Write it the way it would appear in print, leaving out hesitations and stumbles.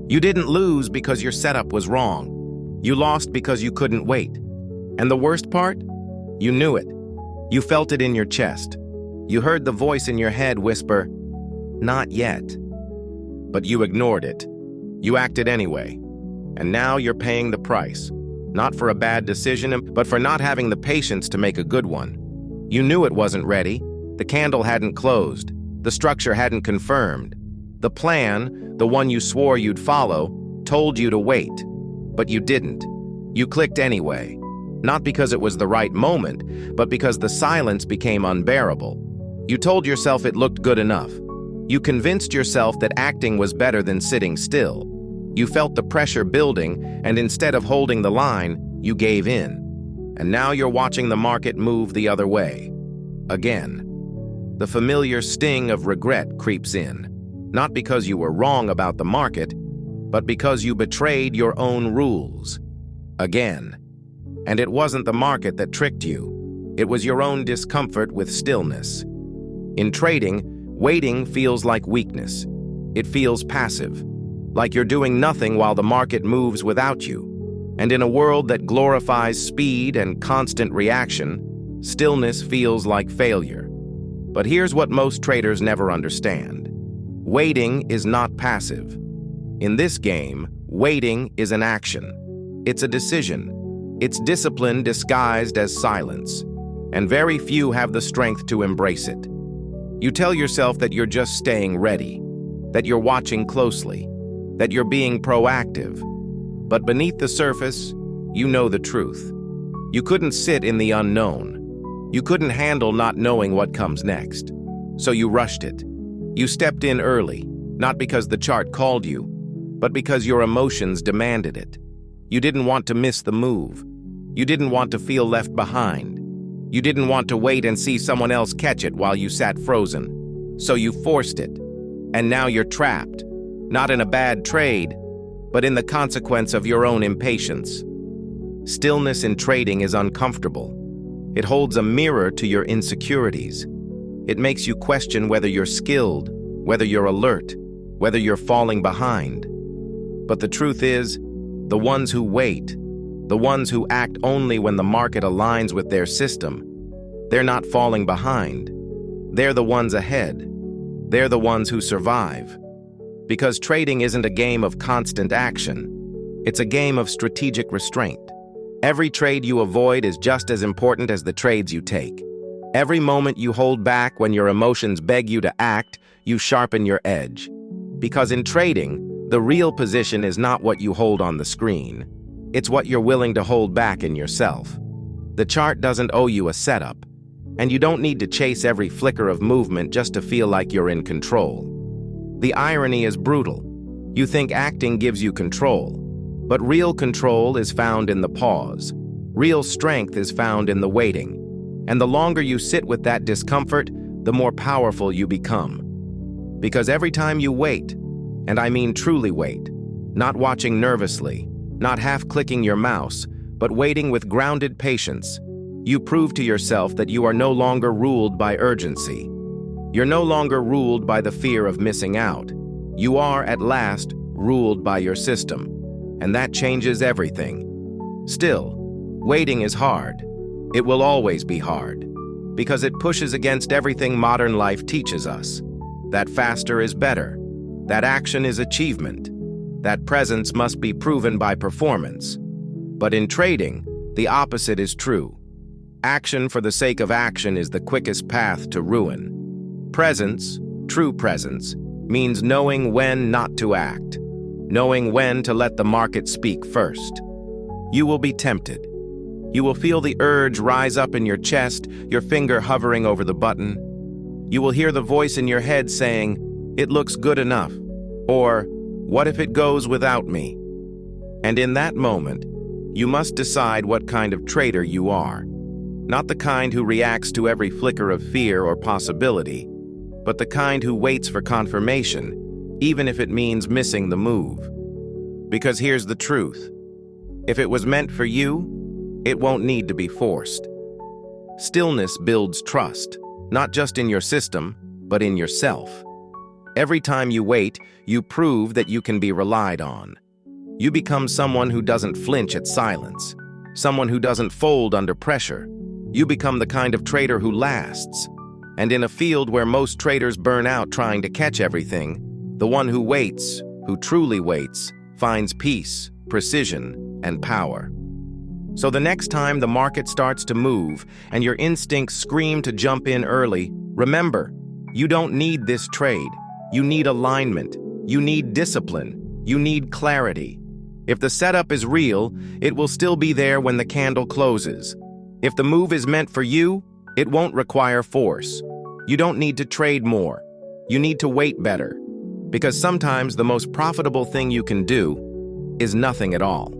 You didn't lose because your setup was wrong. You lost because you couldn't wait. And the worst part? You knew it. You felt it in your chest. You heard the voice in your head whisper, "Not yet." But you ignored it. You acted anyway. And now you're paying the price. Not for a bad decision, but for not having the patience to make a good one. You knew it wasn't ready. The candle hadn't closed. The structure hadn't confirmed. The plan, the one you swore you'd follow, told you to wait. But you didn't. You clicked anyway. Not because it was the right moment, but because the silence became unbearable. You told yourself it looked good enough. You convinced yourself that acting was better than sitting still. You felt the pressure building, and instead of holding the line, you gave in. And now you're watching the market move the other way. Again. The familiar sting of regret creeps in. Not because you were wrong about the market, but because you betrayed your own rules. Again. And it wasn't the market that tricked you. It was your own discomfort with stillness. In trading, waiting feels like weakness. It feels passive, like you're doing nothing while the market moves without you. And in a world that glorifies speed and constant reaction, stillness feels like failure. But here's what most traders never understand. Waiting is not passive. In this game, waiting is an action. It's a decision. It's discipline disguised as silence. And very few have the strength to embrace it. You tell yourself that you're just staying ready, that you're watching closely, that you're being proactive. But beneath the surface, you know the truth. You couldn't sit in the unknown. You couldn't handle not knowing what comes next. So you rushed it. You stepped in early, not because the chart called you, but because your emotions demanded it. You didn't want to miss the move. You didn't want to feel left behind. You didn't want to wait and see someone else catch it while you sat frozen. So you forced it. And now you're trapped, not in a bad trade, but in the consequence of your own impatience. Stillness in trading is uncomfortable. It holds a mirror to your insecurities. It makes you question whether you're skilled, whether you're alert, whether you're falling behind. But the truth is, the ones who wait, the ones who act only when the market aligns with their system, they're not falling behind. They're the ones ahead. They're the ones who survive. Because trading isn't a game of constant action. It's a game of strategic restraint. Every trade you avoid is just as important as the trades you take. Every moment you hold back when your emotions beg you to act, you sharpen your edge. Because in trading, the real position is not what you hold on the screen. It's what you're willing to hold back in yourself. The chart doesn't owe you a setup, and you don't need to chase every flicker of movement just to feel like you're in control. The irony is brutal. You think acting gives you control, but real control is found in the pause. Real strength is found in the waiting. And the longer you sit with that discomfort, the more powerful you become. Because every time you wait, and I mean truly wait, not watching nervously, not half-clicking your mouse, but waiting with grounded patience, you prove to yourself that you are no longer ruled by urgency. You're no longer ruled by the fear of missing out. You are, at last, ruled by your system. And that changes everything. Still, waiting is hard. It will always be hard. Because it pushes against everything modern life teaches us. That faster is better. That action is achievement. That presence must be proven by performance. But in trading, the opposite is true. Action for the sake of action is the quickest path to ruin. Presence, true presence, means knowing when not to act, knowing when to let the market speak first. You will be tempted. You will feel the urge rise up in your chest, your finger hovering over the button. You will hear the voice in your head saying, "It looks good enough," or, "What if it goes without me?" And in that moment, you must decide what kind of trader you are. Not the kind who reacts to every flicker of fear or possibility, but the kind who waits for confirmation, even if it means missing the move. Because here's the truth. If it was meant for you, it won't need to be forced. Stillness builds trust, not just in your system, but in yourself. Every time you wait, you prove that you can be relied on. You become someone who doesn't flinch at silence, someone who doesn't fold under pressure. You become the kind of trader who lasts. And in a field where most traders burn out trying to catch everything, the one who waits, who truly waits, finds peace, precision, and power. So the next time the market starts to move and your instincts scream to jump in early, remember, you don't need this trade. You need alignment. You need discipline. You need clarity. If the setup is real, it will still be there when the candle closes. If the move is meant for you, it won't require force. You don't need to trade more. You need to wait better. Because sometimes the most profitable thing you can do is nothing at all.